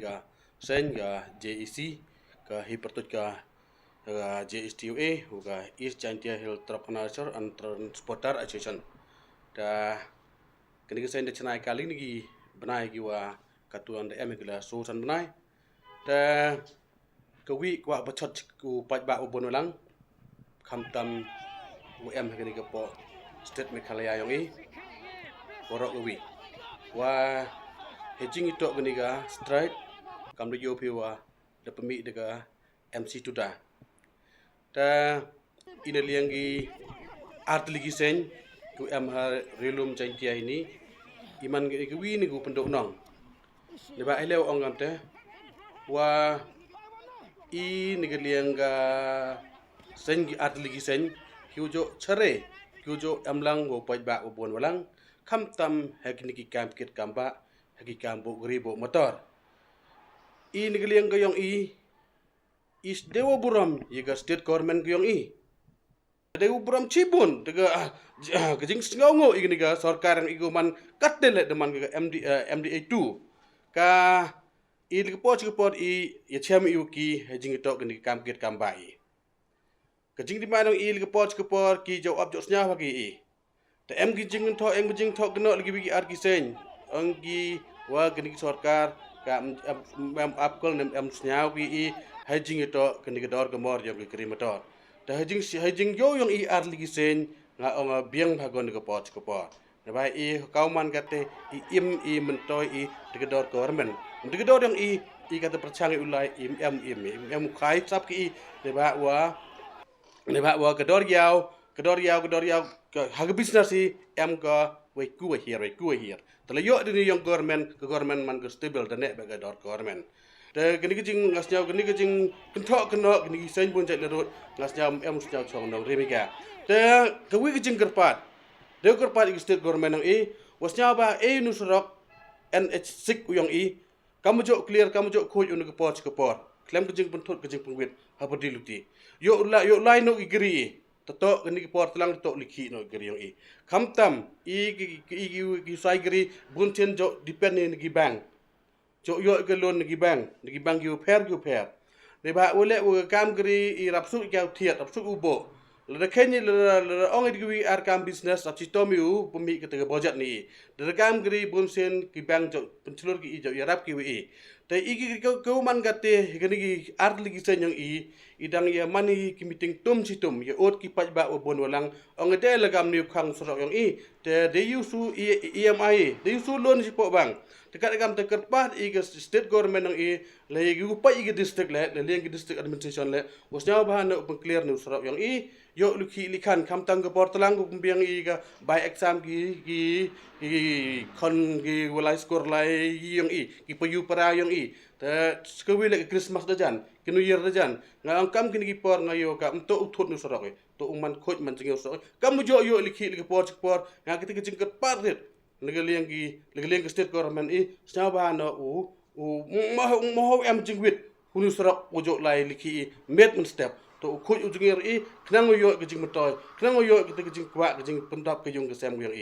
ka sen ka JEC ka hipertut ka JSTUA ka East Chantia Hill Entrepreneur and Transporter Association da kini ka sen da chana kali ni benai ki wa katuan da emigla so san benai da kawi kwa bachot ku pat ba ubon lang kham tam UM kini ka po state Meghalaya yong borok kawi wa hedging itu kini ka straight kam do yopi wa da pemi de MC tuda ta ina liangi art ligi sen ku am ha relum chantia ini iman ke wi ni ku pendok nong le ba elew ongam te wa i ni lianga sen gi art ligi sen kiujo chare kiujo amlang go paj ba ubon walang kham tam hekni ki kam kit kamba heki kam bo gribo motor i ni liang go yong is dewa buram yiga state government go yong dewa buram cibun daga gajing sngongo igni ga sarkar ang iguman katele deman ga MDA 2 ka i ligpot i yachem yuki hejing ito gni kam kit kambai kajing di manong il gepot ki jawab josnya bagi te em gijing to gno lagi bigi arkisen anggi wa gni sarkar ka apkol nem em snya wi hajing ito gni gedor gemor yo gri motor te hajing yo yang ar lagi sen nga ong biang bagon gepot ne ba kauman kate im mentoy gedor government gedor yang kata percang ulai em kai sap ki ne ba wa gedor yau hag business em ka we ku here tala yo dini yang government man go stable da ne ba gedor government te gini gijing ngasnya keno gini sen pun cek lerut ngasnya em snya chong nong remika te kawi gijing kerpat state government nang wasnya ba nusrok NH6 uyang kamu jok clear kamu jok khoj unu kepor klem gijing pentut gijing pengwit habadi luti yo lai no igri toto gini kepor telang to likhi no igri yang khamtam ki sai gri bunten jo depend ni gi bank jo yo ke loan ni bank yu per ne ba ole kam gri rapsu ka thiat rapsu ubo le khenyi le ong gi ar kam business achitomi u pumi ke budget ni de kam gri bunsen ki bank jo penclur ki jo yarap ki wi te ko man gate gini gi art ligi sen yang idang ya mani ki meeting tum ya ot ki paj ba obon walang ong de lagam ni khang sorok yang te de yusu EMI de yusu loan si po bang dekat gam te kerpat ke state government yang le gi upai ke district le leng ki district administration le wasnya bahan no clear ni sorok yang yo lukhi likhan kham tang ke portlang ku biang ga by exam ki kon gi walai score lai yang ki payu para yang te skwi le Christmas dajan ki New Year dajan ngang kam kini ki por ngayo ka to uthut nu sorok to man khoj man jing sorok kam jo yo likhi le por nga ki jing ke parit legaliang ki state government saba no mo em jing wit hunu sorok ojo lai likhi met mun step to khoj ujingir knang yo ki jing motoy knang yo ki jing kwa ki jing pendap ki yung ke sem yang